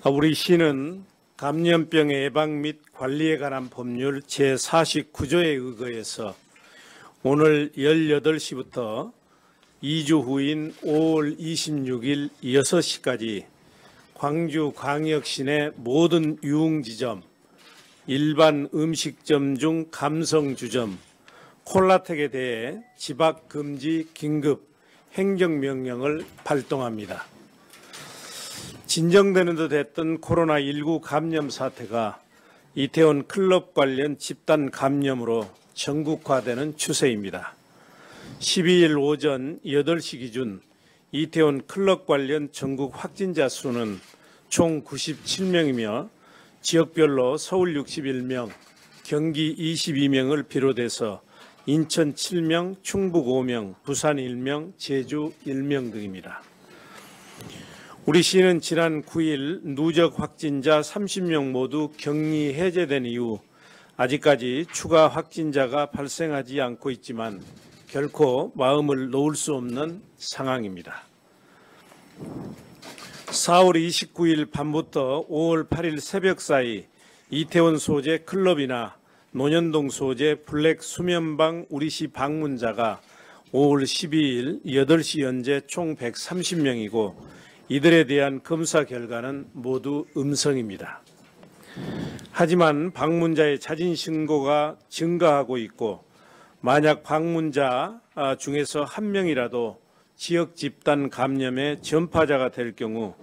우리 시는 감염병 예방 및 관리에 관한 법률 제49조에 의거해서 오늘 18시부터 2주 후인 5월 26일 6시까지 광주광역시 내 모든 유흥지점, 일반 음식점 중 감성주점, 콜라텍에 대해 집합금지 긴급 행정명령을 발동합니다. 진정되는 듯 했던 코로나19 감염 사태가 이태원 클럽 관련 집단 감염으로 전국화되는 추세입니다. 12일 오전 8시 기준 이태원 클럽 관련 전국 확진자 수는 총 97명이며 지역별로 서울 61명, 경기 22명을 비롯해서 인천 7명, 충북 5명, 부산 1명, 제주 1명 등입니다. 우리 시는 지난 9일 누적 확진자 30명 모두 격리 해제된 이후 아직까지 추가 확진자가 발생하지 않고 있지만 결코 마음을 놓을 수 없는 상황입니다. 4월 29일 밤부터 5월 8일 새벽 사이 이태원 소재 클럽이나 논현동 소재 블랙 수면방 우리시 방문자가 5월 12일 8시 현재 총 130명이고 이들에 대한 검사 결과는 모두 음성입니다. 하지만 방문자의 자진 신고가 증가하고 있고 만약 방문자 중에서 한 명이라도 지역 집단 감염의 전파자가 될 경우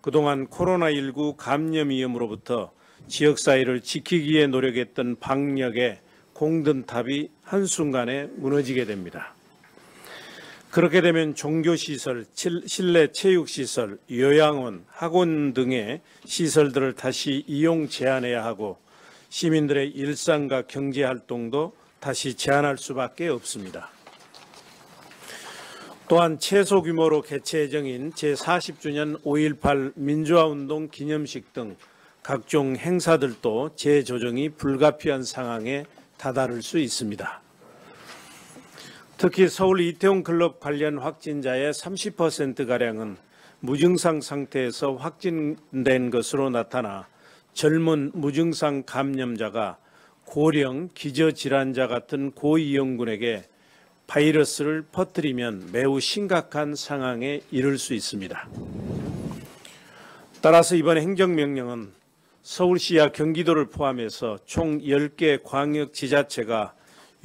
그동안 코로나19 감염 위험으로부터 지역사회를 지키기에 노력했던 방역의 공든탑이 한순간에 무너지게 됩니다. 그렇게 되면 종교시설, 실내 체육시설, 요양원, 학원 등의 시설들을 다시 이용 제한해야 하고 시민들의 일상과 경제활동도 다시 제한할 수밖에 없습니다. 또한 최소 규모로 개최 예정인 제40주년 5.18 민주화운동 기념식 등 각종 행사들도 재조정이 불가피한 상황에 다다를 수 있습니다. 특히 서울 이태원 클럽 관련 확진자의 30%가량은 무증상 상태에서 확진된 것으로 나타나 젊은 무증상 감염자가 고령, 기저질환자 같은 고위험군에게 바이러스를 퍼뜨리면 매우 심각한 상황에 이를 수 있습니다. 따라서 이번 행정명령은 서울시와 경기도를 포함해서 총 10개 광역지자체가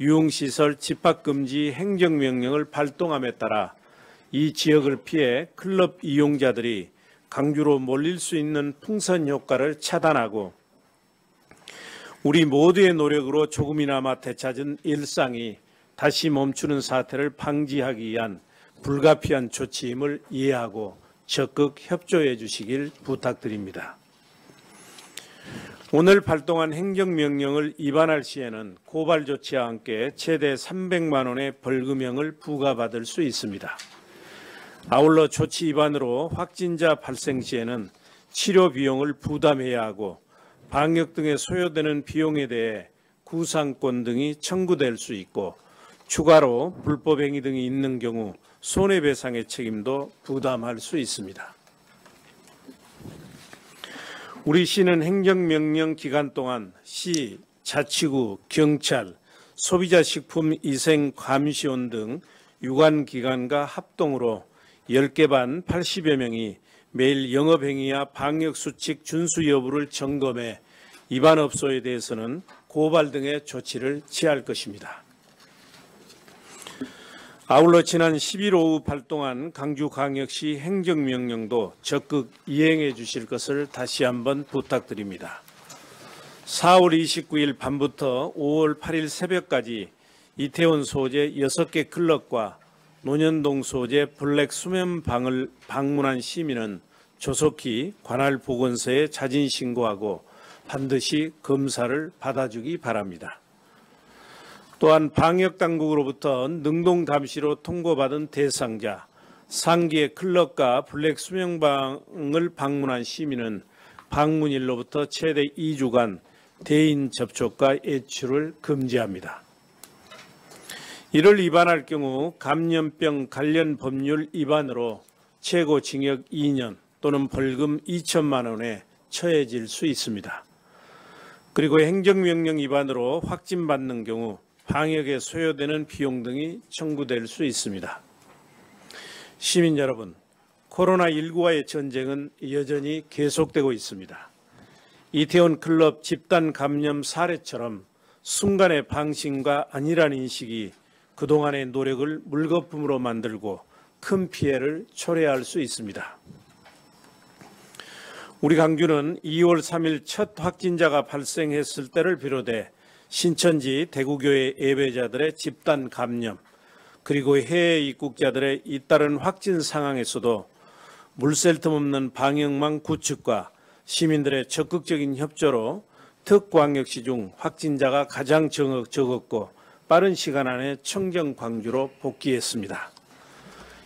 유흥시설 집합금지 행정명령을 발동함에 따라 이 지역을 피해 클럽 이용자들이 강주로 몰릴 수 있는 풍선 효과를 차단하고 우리 모두의 노력으로 조금이나마 되찾은 일상이 다시 멈추는 사태를 방지하기 위한 불가피한 조치임을 이해하고 적극 협조해 주시길 부탁드립니다. 오늘 발동한 행정명령을 위반할 시에는 고발 조치와 함께 최대 300만 원의 벌금형을 부과받을 수 있습니다. 아울러 조치 위반으로 확진자 발생 시에는 치료 비용을 부담해야 하고 방역 등에 소요되는 비용에 대해 구상권 등이 청구될 수 있고 추가로 불법행위 등이 있는 경우 손해배상의 책임도 부담할 수 있습니다. 우리 시는 행정명령 기간 동안 시, 자치구, 경찰, 소비자식품위생감시원 등 유관기관과 합동으로 10개 반 80여 명이 매일 영업행위와 방역수칙 준수 여부를 점검해 위반업소에 대해서는 고발 등의 조치를 취할 것입니다. 아울러 지난 10일 오후 발동한 강주광역시 행정명령도 적극 이행해 주실 것을 다시 한번 부탁드립니다. 4월 29일 밤부터 5월 8일 새벽까지 이태원 소재 6개 클럽과 논현동 소재 블랙 수면방을 방문한 시민은 조속히 관할 보건소에 자진 신고하고 반드시 검사를 받아주기 바랍니다. 또한 방역당국으로부터 능동감시로 통보받은 대상자, 상기의 클럽과 블랙 수면방을 방문한 시민은 방문일로부터 최대 2주간 대인 접촉과 외출을 금지합니다. 이를 위반할 경우 감염병 관련 법률 위반으로 최고 징역 2년 또는 벌금 2천만 원에 처해질 수 있습니다. 그리고 행정명령 위반으로 확진받는 경우 방역에 소요되는 비용 등이 청구될 수 있습니다. 시민 여러분, 코로나19와의 전쟁은 여전히 계속되고 있습니다. 이태원 클럽 집단 감염 사례처럼 순간의 방심과 안일한 인식이 그동안의 노력을 물거품으로 만들고 큰 피해를 초래할 수 있습니다. 우리 강주는 2월 3일 첫 확진자가 발생했을 때를 비롯해 신천지 대구교회 예배자들의 집단 감염, 그리고 해외 입국자들의 잇따른 확진 상황에서도 물샐 틈 없는 방역망 구축과 시민들의 적극적인 협조로 특광역시 중 확진자가 가장 적었고 빠른 시간 안에 청정 광주로 복귀했습니다.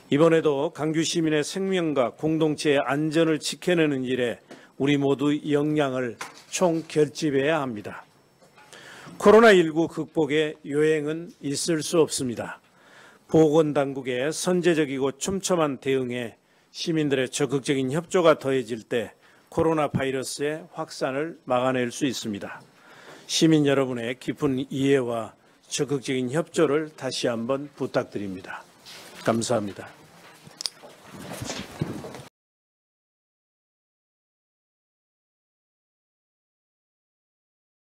이번에도 강주 시민의 생명과 공동체의 안전을 지켜내는 일에 우리 모두 역량을 총결집해야 합니다. 코로나19 극복에 요행은 있을 수 없습니다. 보건당국의 선제적이고 촘촘한 대응에 시민들의 적극적인 협조가 더해질 때 코로나 바이러스의 확산을 막아낼 수 있습니다. 시민 여러분의 깊은 이해와 적극적인 협조를 다시 한번 부탁드립니다. 감사합니다.